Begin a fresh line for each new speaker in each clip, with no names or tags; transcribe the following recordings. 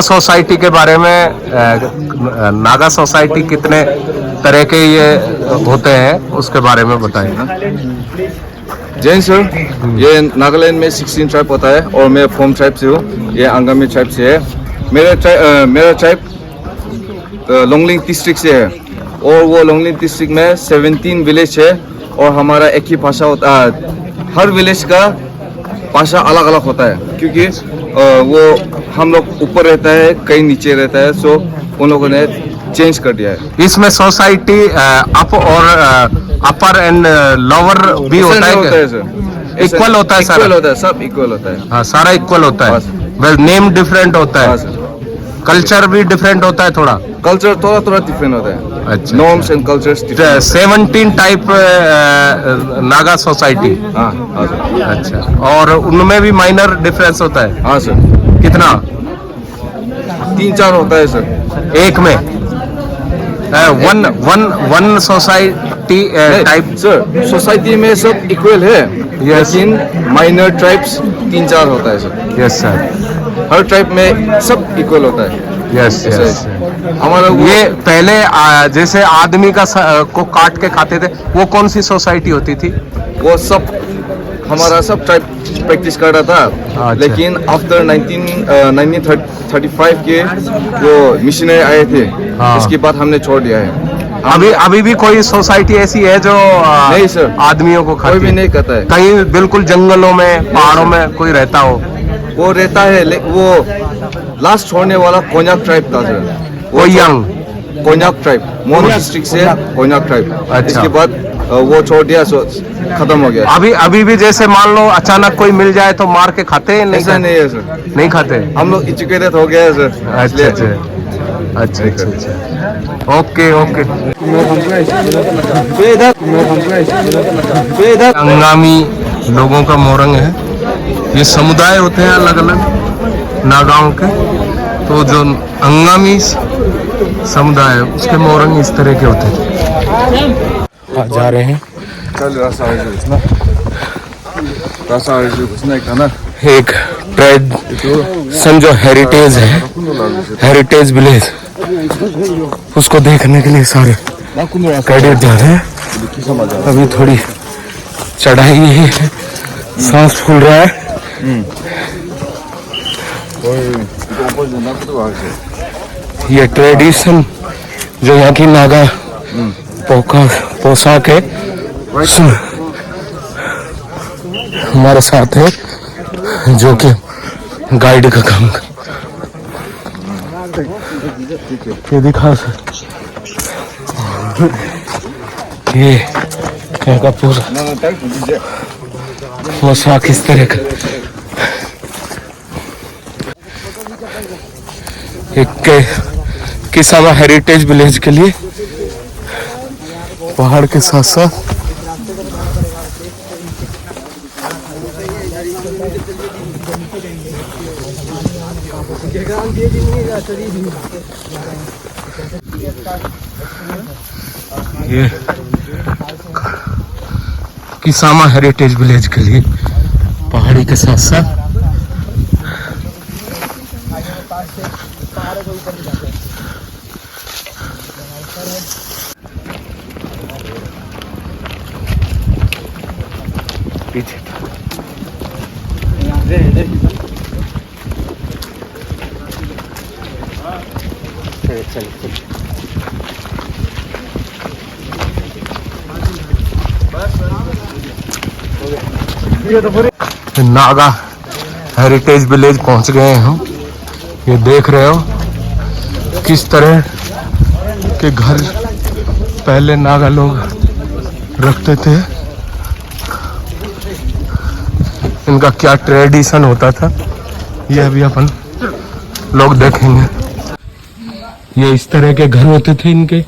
Society के बारे में नागा सोसाइटी कितने तरह के ये होते हैं उसके बारे में बताइए ना।
जैन सर, ये नागालैंड में 16 ट्राइब होता है और मैं फोम ट्राइब से हूँ। ये अंगामी ट्राइब से है। मेरा ट्राइब लोंगलिंग डिस्ट्रिक्ट से है और वो लोंगलिंग डिस्ट्रिक्ट में 17 विलेज है और हमारा एक ही भाषा होता है। हर विलेज का भाषा अलग अलग होता है क्योंकि वो हम लोग ऊपर रहता है, कहीं नीचे रहता है, सो उन लोगों ने चेंज कर दिया है।
इसमें सोसाइटी अप और अपर एंड लोअर भी होता है
सर।
इक्वल होता है,
इक्वल होता है, सब इक्वल होता है।
हाँ, सारा इक्वल होता है। वेल, नेम डिफरेंट होता है, कल्चर भी डिफरेंट होता है, थोड़ा
कल्चर थोड़ा डिफरेंट होता है।
अच्छा,
norms and cultures
17 type Naga society.
हाँ
अच्छा, और उनमें भी माइनर डिफरेंस होता है?
हाँ सर।
कितना?
3-4 होता है सर
एक में। One society type
sir. Society में सब इक्वल है, लेकिन माइनर ट्राइब्स 3-4 होता है सर।
Yes sir.
हर ट्राइब में सब इक्वल होता है।
Yes yes.
हमारा
ये पहले जैसे आदमी का को काट के खाते थे, वो कौन सी सोसाइटी होती थी?
वो सब हमारा सब ट्राइब प्रैक्टिस कर रहा था।
अच्छा।
लेकिन आफ्टर 1935 के जो मिशनरी आए थे,
हाँ।
इसके बाद हमने छोड़ दिया है।
अभी भी कोई सोसाइटी ऐसी है जो
नहीं सर,
आदमियों को खाती
कोई भी नहीं करता है।
कहीं बिल्कुल जंगलों में, पहाड़ों में कोई रहता हो?
वो रहता है, वो लास्ट छोड़ने वाला कोन्याक ट्राइब था sir. Konyak tribe, Mon district से कोन्याक ट्राइब।
अच्छा।
इसके बाद वो छोड़ दिया, सो खत्म हो गया।
अभी भी जैसे मान लो अचानक कोई मिल जाए तो मार के खाते हैं? नहीं,
ऐसा नहीं है सर,
नहीं खाते।
हम लोग एजुकेटेड हो गए सर।
अच्छा अच्छा अच्छा अच्छा। Okay okay. अंगामी लोगों का मोरंग है। ये समुदाय होते हैं अलग अलग नागाओं के, तो जो अंगामी समुदाय है उसके मोरंग इस तरह के होते हैं। जा रहे हैं एक ट्रेडिशन जो हेरिटेज है, हेरिटेज विलेज, उसको देखने के लिए सारे कैडेट जा रहे हैं। अभी थोड़ी चढ़ाई है, सांस फूल रहा है। ये ट्रेडिशन जो यहाँ की नागा पोशाक है, हमारे साथ है जो कि गाइड का काम कर। ये दिखा सर, ये यहाँ का पूरा पोशाक इस तरह का। एक किसामा हेरिटेज विलेज के लिए पहाड़ के साथ साथ ये किसामा हेरिटेज विलेज के लिए पहाड़ी के साथ साथ पीछे नागा हेरिटेज विलेज पहुंच गए हैं हम। ये देख रहे हो किस तरह के घर पहले नागा लोग रखते थे, इनका क्या ट्रेडिशन होता था, ये अभी अपन लोग देखेंगे। ये इस तरह के घर होते थे इनके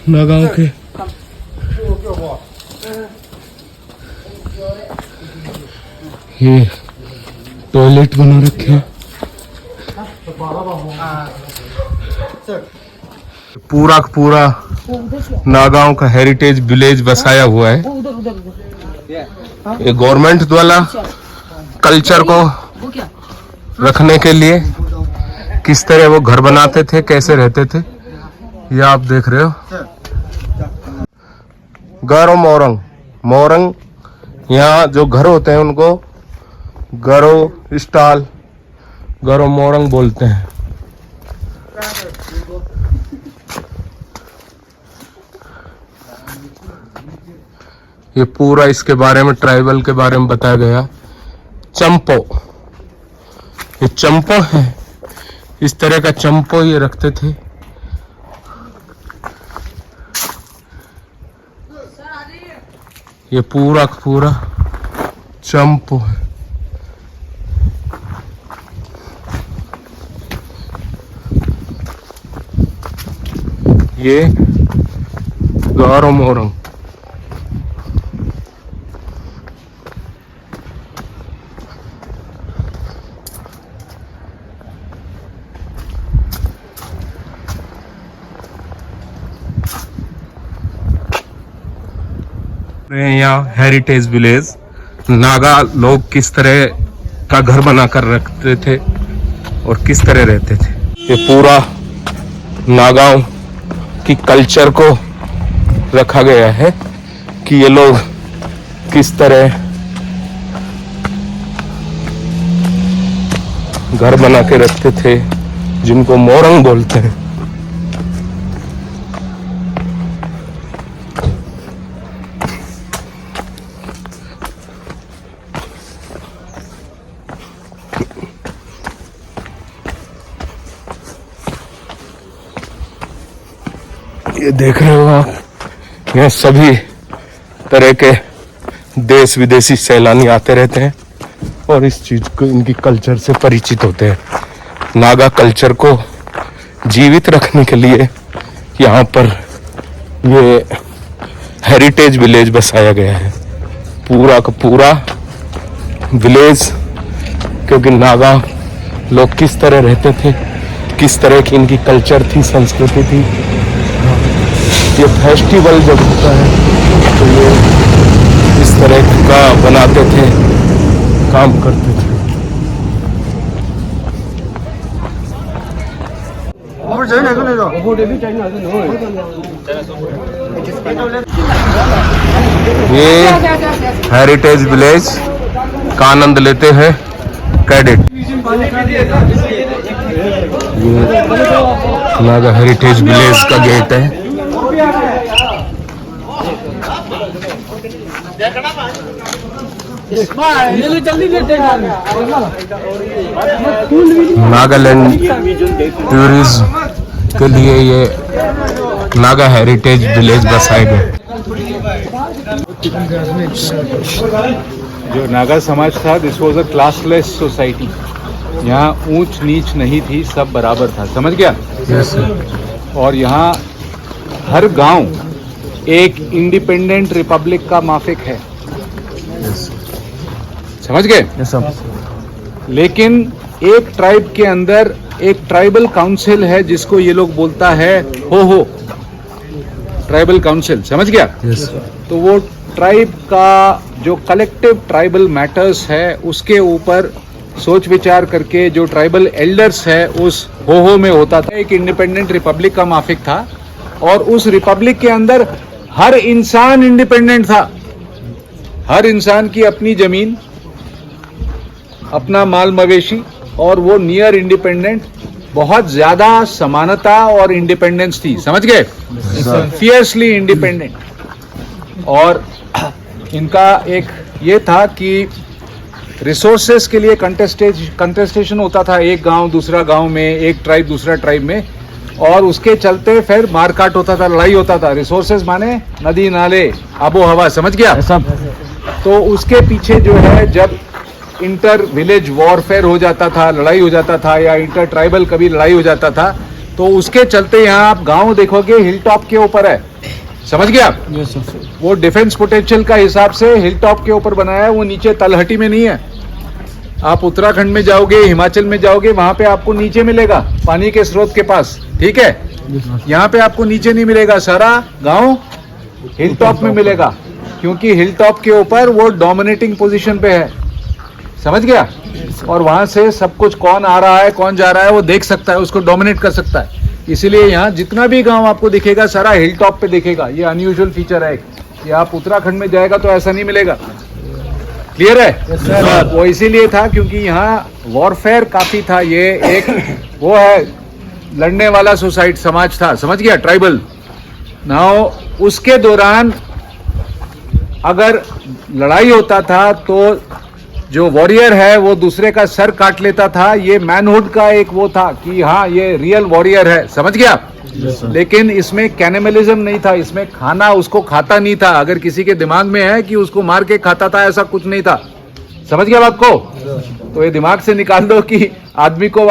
नागाओं के। ये टॉयलेट बना रखे हैं। पूरा पूरा नागाओं का हेरिटेज विलेज बसाया हुआ है। ये गवर्नमेंट द्वारा कल्चर को रखने के लिए किस तरह वो घर बनाते थे, कैसे रहते थे, ये आप देख रहे हो। गारो मोरंग, मोरंग यहाँ जो घर होते हैं उनको गारो स्टाल, गारो मोरंग बोलते हैं। ये पूरा इसके बारे में, ट्राइबल के बारे में बताया गया। चंपो, ये चंपो है, इस तरह का चंपो ये रखते थे। ये पूरा का पूरा चंपो है। ये गारो मोरंग। यहाँ हेरिटेज विलेज, नागा लोग किस तरह का घर बनाकर रखते थे और किस तरह रहते थे। ये पूरा नागाओं की कल्चर को रखा गया है कि ये लोग किस तरह घर बना के रखते थे, जिनको मोरंग बोलते हैं। ये देख रहे हो आप, यहाँ सभी तरह के देश विदेशी सैलानी आते रहते हैं और इस चीज को, इनकी कल्चर से परिचित होते हैं। नागा कल्चर को जीवित रखने के लिए यहाँ पर ये हेरिटेज विलेज बसाया गया है, पूरा का पूरा विलेज। क्योंकि नागा लोग किस तरह रहते थे, किस तरह की इनकी कल्चर थी, संस्कृति थी। ये फेस्टिवल जब होता है तो ये इस तरह का बनाते थे, काम करते थे। ये हेरिटेज विलेज का आनंद लेते हैं कैडेट। ये नागा हेरिटेज विलेज का गेट है। नागालैंड टूरिज्म के लिए ये नागा हेरिटेज विलेज बसाए गए।
जो नागा समाज था, this was a classless society. यहाँ ऊंच नीच नहीं थी, सब बराबर था, समझ गया। और यहाँ हर गांव एक इंडिपेंडेंट रिपब्लिक का माफिक है, समझ गए। लेकिन एक ट्राइब के अंदर एक ट्राइबल काउंसिल है जिसको ये लोग बोलता है हो ट्राइबल काउंसिल, समझ गया। तो वो ट्राइब का जो कलेक्टिव ट्राइबल मैटर्स है उसके ऊपर सोच विचार करके जो ट्राइबल एल्डर्स है उस हो में होता था। एक इंडिपेंडेंट रिपब्लिक का माफिक था और उस रिपब्लिक के अंदर हर इंसान इंडिपेंडेंट था। हर इंसान की अपनी जमीन, अपना माल मवेशी, और वो नियर इंडिपेंडेंट, बहुत ज्यादा समानता और इंडिपेंडेंस थी, समझ गए। Fiercely independent. और इनका एक ये था कि रिसोर्सेस के लिए कंटेस्टेशन होता था, एक गांव दूसरा गांव में, एक ट्राइब दूसरा ट्राइब में, और उसके चलते फिर मारकाट होता था, लड़ाई होता था। रिसोर्सेस माने नदी नाले, आबो हवा, समझ गया। तो उसके पीछे जो है, जब इंटर विलेज वॉरफेयर हो जाता था, लड़ाई हो जाता था, या इंटर ट्राइबल कभी लड़ाई हो जाता था, तो उसके चलते यहाँ आप गांव देखोगे हिल टॉप के ऊपर है, समझ गया। वो डिफेंस पोटेंशियल का हिसाब से हिल टॉप के ऊपर बनाया है, वो नीचे तलहटी में नहीं है। आप उत्तराखंड में जाओगे, हिमाचल में जाओगे, वहां पे आपको नीचे मिलेगा, पानी के स्रोत के पास, ठीक है। यहाँ पे आपको नीचे नहीं मिलेगा, सारा गांव हिल टॉप में मिलेगा, क्योंकि हिल टॉप के ऊपर वो डोमिनेटिंग पोजीशन पे है, समझ गया? और वहां से सब कुछ कौन आ रहा है कौन जा रहा है वो देख सकता है, उसको डोमिनेट कर सकता है। इसीलिए यहाँ जितना भी गांव आपको दिखेगा सारा हिल टॉप पे दिखेगा। ये अनयूजुअल फीचर है कि आप उत्तराखंड में जाएगा तो ऐसा नहीं मिलेगा। क्लियर है? वो इसीलिए था क्योंकि यहाँ वॉरफेयर काफी था। ये एक वो है लड़ने वाला सोसाइटी समाज था, समझ गया? ट्राइबल। नाउ उसके दौरान अगर लड़ाई होता था तो जो वॉरियर है वो दूसरे का सर काट लेता था। ये मैनहुड का एक वो था कि हाँ ये रियल वॉरियर है, समझ गया? लेकिन इसमें कैनिबलिज्म नहीं था, इसमें खाना उसको खाता नहीं था। अगर किसी के दिमाग में है कि उसको मार के खाता था, ऐसा कुछ नहीं था। समझ गया बात को? तो ये दिमाग से निकाल दो कि आदमी को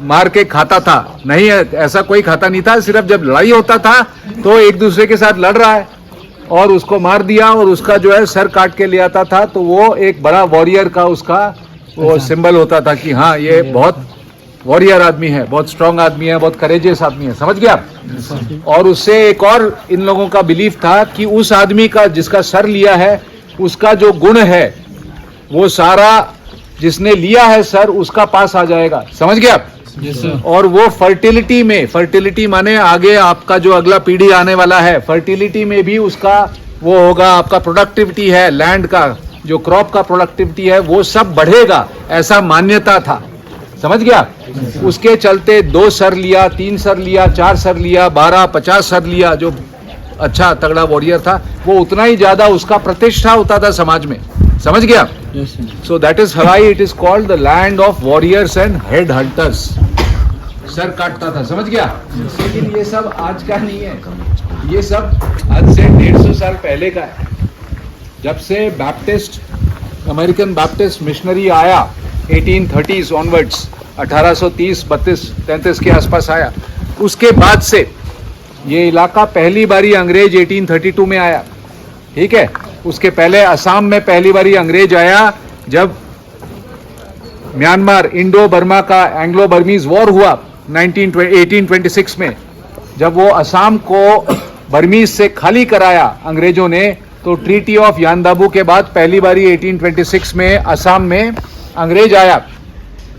मार के खाता था, नहीं है, ऐसा कोई खाता नहीं था। सिर्फ जब लड़ाई होता था तो एक दूसरे के साथ लड़ रहा है और उसको मार दिया और उसका जो है सर काट के ले आता था, तो वो एक बड़ा वॉरियर का उसका वो सिंबल होता था कि हाँ ये बहुत वॉरियर आदमी है, बहुत स्ट्रांग आदमी है, बहुत करेजियस आदमी है, समझ गया? और उससे एक और इन लोगों का बिलीफ था कि उस आदमी का जिसका सर लिया है उसका जो गुण है वो सारा जिसने लिया है सर उसका पास आ जाएगा, समझ गया? और वो फर्टिलिटी में, फर्टिलिटी माने आगे आपका जो अगला पीढ़ी आने वाला है, फर्टिलिटी में भी उसका वो होगा। आपका प्रोडक्टिविटी है, लैंड का जो क्रॉप का प्रोडक्टिविटी है वो सब बढ़ेगा, ऐसा मान्यता था, समझ गया? उसके चलते 2 सर लिया, 3 सर लिया, 4 सर लिया, 12, 50 सर लिया। जो अच्छा तगड़ा वॉरियर था वो उतना ही ज्यादा उसका प्रतिष्ठा होता था समाज में, समझ गया? So that is why it is called the land of warriors and head hunters. Sir काटता था, समझ गया? लेकिन ये सब आज का नहीं है, ये सब आज से 150 साल पहले का है। जब से बैप्टिस्ट अमेरिकन बैप्टिस्ट मिशनरी आया 1830s ऑनवर्ड्स, 1830, 32, 33 के आसपास आया, उसके बाद से ये इलाका पहली बारी अंग्रेज 1832 में आया, ठीक है? उसके पहले असम में पहली बारी अंग्रेज आया जब म्यांमार इंडो बर्मा का एंग्लो बर्मीज वॉर हुआ 1826 में। जब वो असम को बर्मीज से खाली कराया अंग्रेजों ने, तो ट्रीटी ऑफ यानदाबू के बाद पहली बारी 1826 में असम में अंग्रेज आया।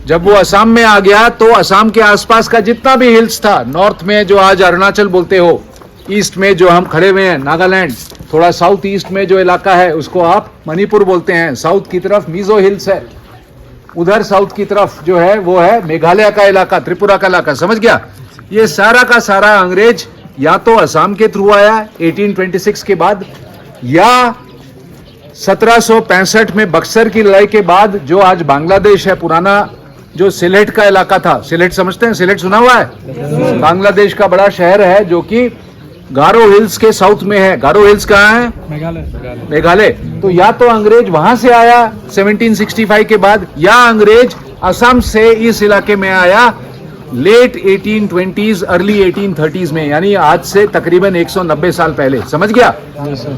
जब वो असम में आ गया तो असम के आसपास का जितना भी हिल्स था, नॉर्थ में जो आज अरुणाचल बोलते हो, ईस्ट में जो हम खड़े हुए हैं नागालैंड, थोड़ा साउथ ईस्ट में जो इलाका है उसको आप मणिपुर बोलते हैं, साउथ की तरफ मिजो हिल्स है, उधर साउथ की तरफ जो है वो है मेघालय का इलाका, त्रिपुरा का इलाका, समझ गया? ये सारा का सारा अंग्रेज या तो असम के थ्रू आया 1826 के बाद, या 1765 में बक्सर की लड़ाई के बाद जो आज बांग्लादेश है, पुराना जो सिलेट का इलाका था, सिलेट समझते हैं? सिलेट सुना हुआ है? बांग्लादेश का बड़ा शहर है जो कि गारो हिल्स के साउथ में है। गारो हिल्स कहाँ है? मेघालय। तो या तो अंग्रेज वहां से आया 1765 के बाद, या अंग्रेज असम से इस इलाके में आया लेट 1820s अर्ली 1830s में, यानी आज से तकरीबन 190 साल पहले, समझ गया?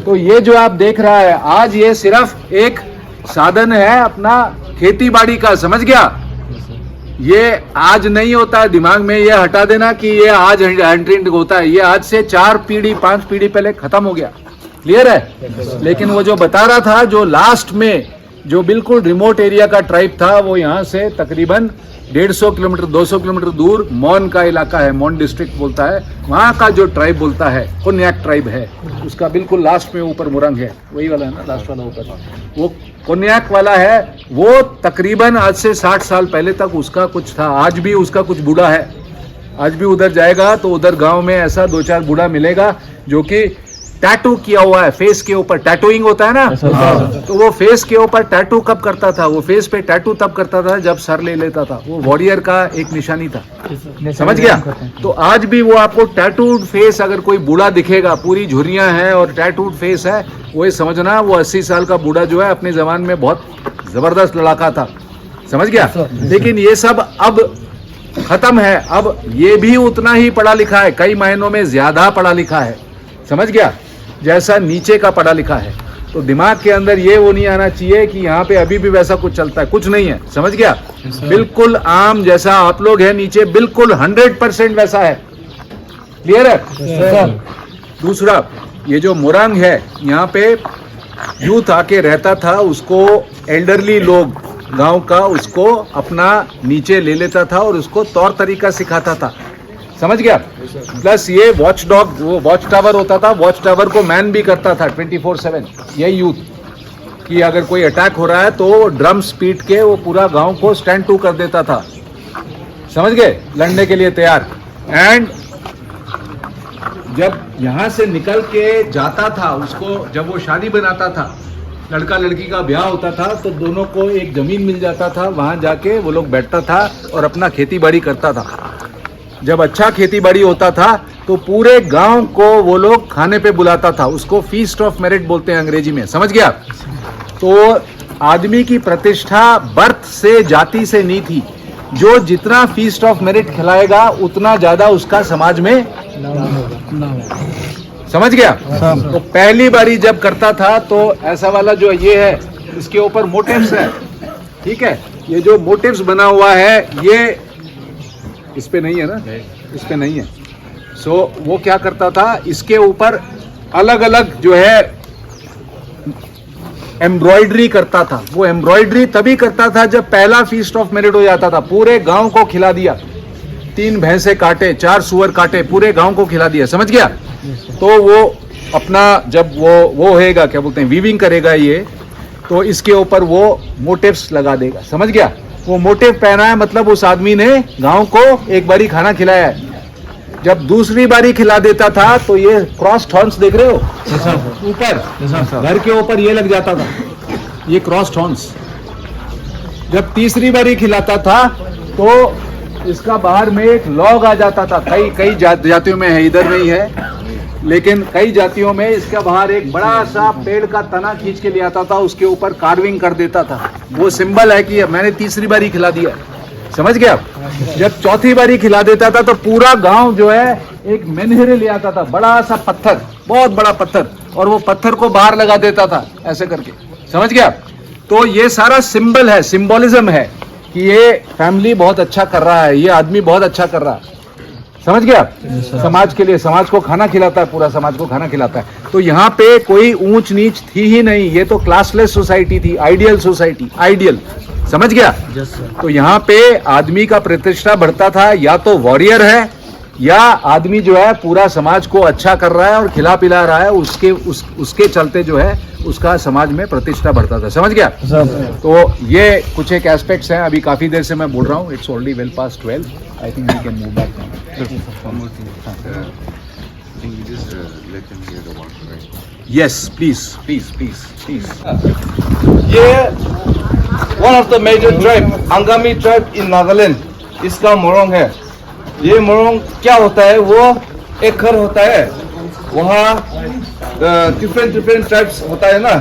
तो ये जो आप देख रहा है आज, ये सिर्फ एक साधन है अपना खेती बाड़ी का, समझ गया? ये आज नहीं होता है, दिमाग में ये हटा देना कि ये आज हंटिंग होता है। ये आज से 4 पीढ़ी 5 पीढ़ी पहले खत्म हो गया, क्लियर है? लेकिन वो जो बता रहा था, जो लास्ट में जो बिल्कुल रिमोट एरिया का ट्राइब था, वो यहाँ से तकरीबन 150 किलोमीटर 200 किलोमीटर दूर मौन का इलाका है, मौन डिस्ट्रिक्ट बोलता है, वहाँ का जो ट्राइब बोलता है कोन्याक ट्राइब है, उसका बिल्कुल लास्ट में ऊपर मुरंग है, वही वाला है ना, लास्ट वाला ऊपर, वो कोन्याक वाला है। वो तकरीबन आज से 60 साल पहले तक उसका कुछ था, आज भी उसका कुछ बूढ़ा है। आज भी उधर जाएगा तो उधर गांव में ऐसा 2-4 बूढ़ा मिलेगा जो कि टैटू किया हुआ है फेस के ऊपर, टैटूइंग होता है ना, तो वो फेस के ऊपर टैटू कब करता था? वो फेस पे टैटू तब करता था जब सर ले लेता था, वो वॉरियर का एक निशानी था, समझ गया? तो आज भी वो आपको टैटूड फेस अगर कोई बूढ़ा दिखेगा, पूरी झुर्रियां हैं और टैटूड फेस है, वो समझना वो 80 साल का बूढ़ा जो है अपने जमान में बहुत जबरदस्त लड़ाका था, समझ गया? लेकिन ये सब अब खत्म है। अब ये भी उतना ही पढ़ा लिखा है, कई महीनों में ज्यादा पढ़ा लिखा है, समझ गया, जैसा नीचे का पढ़ा लिखा है। तो दिमाग के अंदर ये वो नहीं आना चाहिए कि यहाँ पे अभी भी वैसा कुछ चलता है, कुछ नहीं है, समझ गया? बिल्कुल आम जैसा आप लोग है नीचे, बिल्कुल 100% वैसा है, क्लियर है? दूसरा, ये जो मुरंग है यहाँ पे यूथ आके रहता था, उसको एल्डरली लोग गांव का उसको अपना नीचे ले लेता था और उसको तौर तरीका सिखाता था, समझ गया। प्लस ये वॉच डॉग, वो वॉच टावर होता था, वॉच टावर को मैन भी करता था 24/7 यही यूथ, कि अगर कोई अटैक हो रहा है तो ड्रम्स पीट के वो पूरा गांव को स्टैंड टू कर देता था, समझ गए, लड़ने के लिए तैयार। एंड जब यहाँ से निकल के जाता था, उसको जब वो शादी बनाता था, लड़का लड़की का ब्याह होता था, तो दोनों को एक जमीन मिल जाता था, वहां जाके वो लोग बैठता था और अपना खेती बाड़ी करता था। जब अच्छा खेती बाड़ी होता था तो पूरे गांव को वो लोग खाने पे बुलाता था, उसको फीस्ट ऑफ मेरिट बोलते हैं अंग्रेजी में, समझ गया। तो आदमी की प्रतिष्ठा बर्थ से, जाति से नहीं थी, जो जितना फीस्ट ऑफ मेरिट खिलाएगा उतना ज्यादा उसका समाज में समझ गया। तो पहली बारी जब करता था तो ऐसा वाला जो ये है, इसके ऊपर मोटिव्स है, ठीक है, ये जो मोटिव्स बना हुआ है ये इस पे नहीं है ना, इस पे नहीं है। सो वो क्या करता था, इसके ऊपर अलग अलग जो है एम्ब्रॉयडरी करता था। वो एम्ब्रॉयडरी तभी करता था जब पहला फीस्ट ऑफ मेरिट हो जाता था, पूरे गांव को खिला दिया, 3 भैंसे काटे, 4 सुअर काटे, पूरे गांव को खिला दिया, समझ गया। तो वो अपना जब वो होएगा, क्या बोलते हैं, वीविंग करेगा ये, तो इसके ऊपर वो मोटिव्स लगा देगा, समझ गया। वो मोटिव पहना है मतलब उस आदमी ने गांव को एक बारी खाना खिलाया है। जब दूसरी बारी खिला देता था तो ये क्रॉस हॉर्न्स देख रहे हो ऊपर, घर के ऊपर ये लग जाता था, ये क्रॉस हॉर्न्स। जब तीसरी बारी खिलाता था तो इसका बाहर में एक लॉग आ जाता था, कई जातियों में है, इधर नहीं है, लेकिन कई जातियों में इसका बाहर एक बड़ा सा पेड़ का तना खींच के ले आता था, उसके ऊपर कार्विंग कर देता था। वो सिंबल है कि मैंने तीसरी बारी खिला दिया, समझ गया। जब चौथी बारी खिला देता था तो पूरा गांव जो है एक मेन्हेरे ले आता था, बड़ा सा पत्थर, बहुत बड़ा पत्थर, और वो पत्थर को बाहर लगा देता था ऐसे करके, समझ गया। तो ये सारा सिंबल है, सिंबोलिज्म है कि ये फैमिली बहुत अच्छा कर रहा है, ये आदमी बहुत अच्छा कर रहा है, समझ गया। समाज के लिए, समाज को खाना खिलाता है, पूरा समाज को खाना खिलाता है। तो यहाँ पे कोई ऊंच नीच थी ही नहीं, ये तो क्लासलेस सोसाइटी थी, आइडियल सोसाइटी, आइडियल, समझ गया। तो यहाँ पे आदमी का प्रतिष्ठा बढ़ता था, या तो वॉरियर है या आदमी जो है पूरा समाज को अच्छा कर रहा है और खिला पिला रहा है, उसके चलते जो है उसका समाज में प्रतिष्ठा बढ़ता था, समझ गया। तो ये कुछ एक एस्पेक्ट्स हैं, अभी काफी देर से मैं बोल रहा हूँ, it's already well past 12, I think we can move back now. Yes, please.
ये one of the major tribe, Angami tribe in Nagaland, इसका मोरोंग है। ये मोरोंग क्या होता है, वो एक घर होता है, वहाँ डिफरेंट ट्राइब्स होता है ना,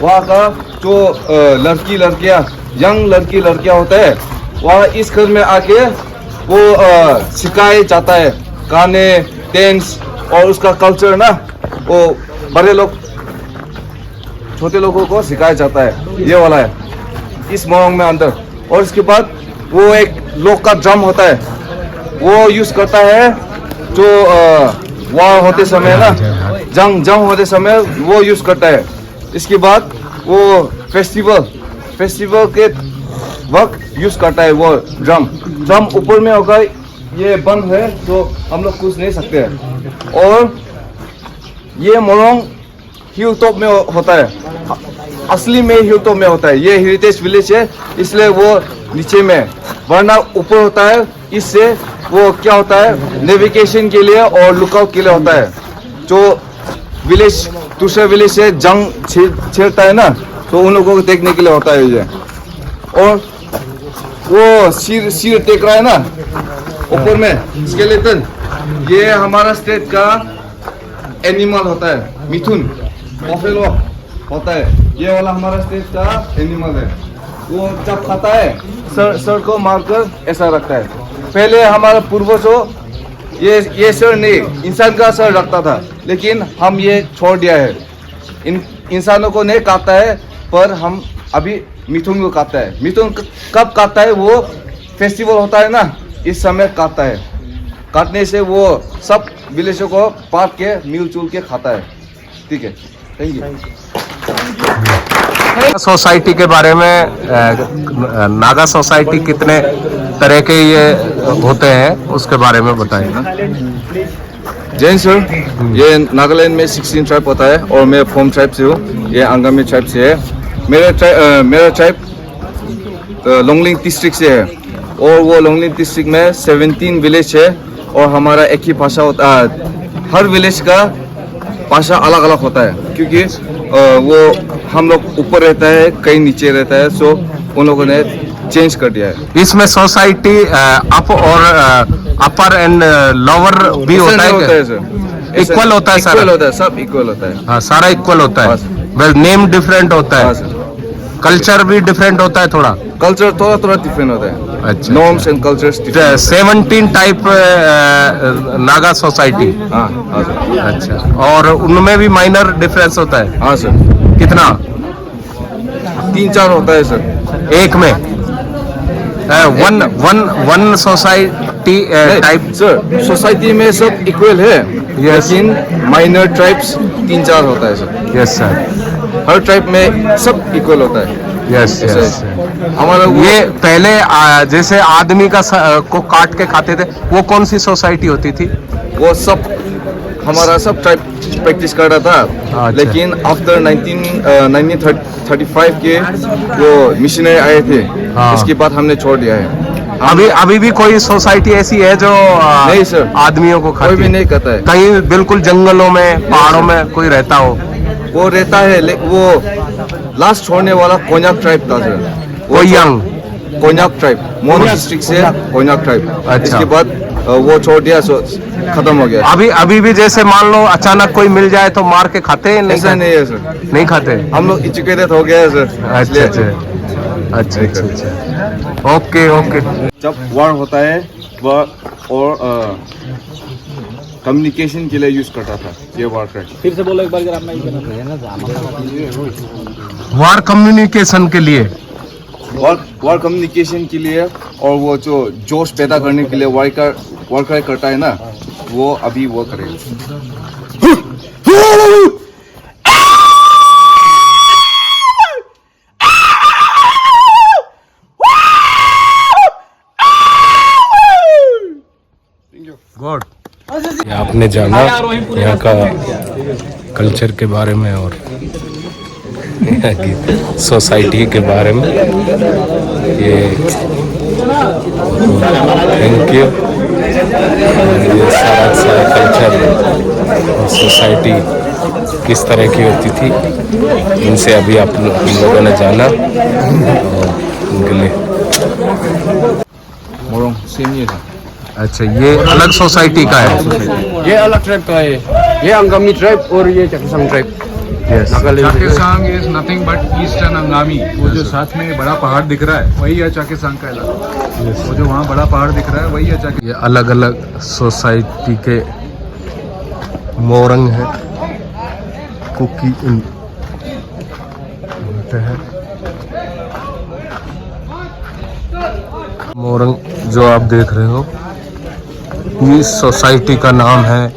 वहाँ का जो लड़कियाँ, यंग लड़कियाँ होता है, वहाँ इस घर में आके वो सिखाया जाता है गाने, डांस, और उसका कल्चर ना, वो बड़े लोग छोटे लोगों को सिखाया जाता है, ये वाला है इस मोरोंग में अंदर। और इसके बाद वो एक लोग का ड्रम होता है, वो यूज करता है जो वहाँ होते समय ना, जंग होते समय वो यूज करता है। इसके बाद वो फेस्टिवल के वक्त यूज करता है वो ड्रम ऊपर में होगा, ये बंद है तो हम लोग कुछ नहीं सकते हैं। और ये मोरोंग हिल टॉप में होता है, असली में हिल टॉप में होता है, ये हेरिटेज विलेज है इसलिए वो नीचे में, वरना ऊपर होता है। इससे वो क्या होता है, नेविगेशन के लिए और लुकआउट के लिए होता है। जो विलेज दूसरे विलेज से जंग छेड़ता है ना, तो उन लोगों को देखने के लिए होता है ये। और वो सिर टेक रहा है ना ऊपर में स्केलेटन, ये हमारा स्टेट का एनिमल होता है, मिथुन, बफेलो होता है, ये वाला हमारा स्टेट का एनिमल है। वो जब खाता है सर को मारकर ऐसा रखता है। पहले हमारा पूर्वजों ये सर नहीं, इंसान का सर रखता था, लेकिन हम ये छोड़ दिया है। इंसानों को नहीं काटता है, पर हम अभी मिथुन को काटता है। मिथुन कब काटता है, वो फेस्टिवल होता है ना, इस समय काटता है। काटने से वो सब विलेजों को पाट के मिलजुल के खाता है, ठीक है। Thank you.
सोसाइटी के बारे में नागा सोसाइटी कितने तरह के ये होते हैं उसके बारे में बताइए ना।
जैन सर, ये नागालैंड में 16 ट्राइब होता है और मैं फोम ट्राइब से हूँ, ये अंगामी ट्राइब से है। मेरा ट्राइब लोंगलिंग डिस्ट्रिक्ट से है और वो लोंगलिंग डिस्ट्रिक्ट में 17 विलेज है और हमारा एक ही भाषा होता है। हर विलेज का भाषा अलग अलग होता है क्योंकि वो हम लोग ऊपर रहता है, कहीं नीचे रहता है, सो उन लोगों ने चेंज कर दिया है।
इसमें सोसाइटी अप और अपर एंड लोअर भी होता है
सर,
इक्वल होता है
इक्वल
सारा?
होता है, सब इक्वल होता है।
हाँ, सारा इक्वल होता है।
हाँ,
बस नेम डिफरेंट होता
हाँ
है,
सर,
कल्चर भी डिफरेंट होता है थोड़ा।
कल्चर थोड़ा थोड़ा डिफरेंट होता है।
अच्छा,
norms and cultures different.
17 type Naga society.
हाँ हाँ सर,
अच्छा, और उनमें भी माइनर डिफरेंस होता है?
हाँ सर,
कितना?
3-4 होता है सर।
एक में one society type?
Sir, society में सब इक्वल है,
Yes.
लेकिन माइनर ट्राइब्स 3-4 होता है सर।
यस सर,
हर ट्राइब में सब इक्वल होता है।
यस
ऐसा
यस।
है। हमारा
ये पहले जैसे आदमी का को काट के खाते थे, वो कौन सी सोसाइटी होती थी?
वो सब हमारा सब ट्राइब प्रैक्टिस कर रहा था,
अच्छा।
लेकिन आफ्टर 1935 के वो मिशनरी आए थे,
हाँ।
इसके बाद हमने छोड़ दिया है।
अभी भी कोई सोसाइटी ऐसी है जो
नहीं सर,
आदमियों को
कोई
खाती
भी
है?
नहीं करता है।
कहीं बिल्कुल जंगलों में, पहाड़ों में कोई रहता हो?
वो रहता है, वो लास्ट छोड़ने वाला कोन्याक ट्राइब था सर।
कोयांग?
कोन्याक ट्राइब, मोनो डिस्ट्रिक्ट से कोन्याक ट्राइब।
अच्छा।
इसके बाद वो छोड़ दिया, सो खत्म हो गया।
अभी भी जैसे मान लो अचानक कोई मिल जाए तो मार के खाते हैं? नहीं
ऐसा
खाते?
नहीं है सर,
नहीं खाते?
हम लोग एजुकेटेड हो गए हैं सर।
अच्छा अच्छा अच्छा अच्छा अच्छा। Okay okay.
जब वार होता है वह और कम्युनिकेशन के लिए यूज करता था ये वार क्राई।
फिर से बोलो एक बार अगर आपने
वार कम्युनिकेशन के लिए?
वार कम्युनिकेशन के लिए और वो जो जोश पैदा करने के लिए वार क्राई करता है ना, वो अभी वो करेगा।
गुड। आपने जाना यहाँ का कल्चर के बारे में और यहाँ की सोसाइटी के बारे में। ये थैंक यू। ये सारा कल्चर और सोसाइटी किस तरह की होती थी, इनसे अभी हम लोगों ने जाना और उनके लिए।
मोरंग सेम ये था।
अच्छा, ये अलग सोसाइटी का है?
ये अलग ट्राइब का है, ये अंगामी ट्राइब और ये Chakhesang tribe.
Chakhesang is nothing but eastern Angami. वो जो साथ में बड़ा पहाड़ दिख रहा है वही है चाकेसांग का इलाका। वो जो वहाँ बड़ा पहाड़ दिख रहा है वही है चाके।
ये अलग अलग सोसाइटी के मोरंग हैं, कुकी होते हैं। मोरंग जो आप देख रहे हो, इस सोसाइटी का नाम है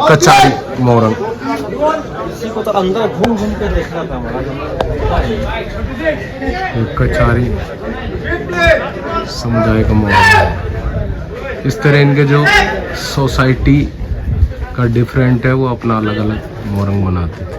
कचारी मोरंग।
को तो अंदर घूम घूम के देखना था हमारा।
कचारी समुदाय का मोरंग है। इस तरह इनके जो सोसाइटी का डिफरेंट है, वो अपना अलग अलग मोरंग बनाते हैं।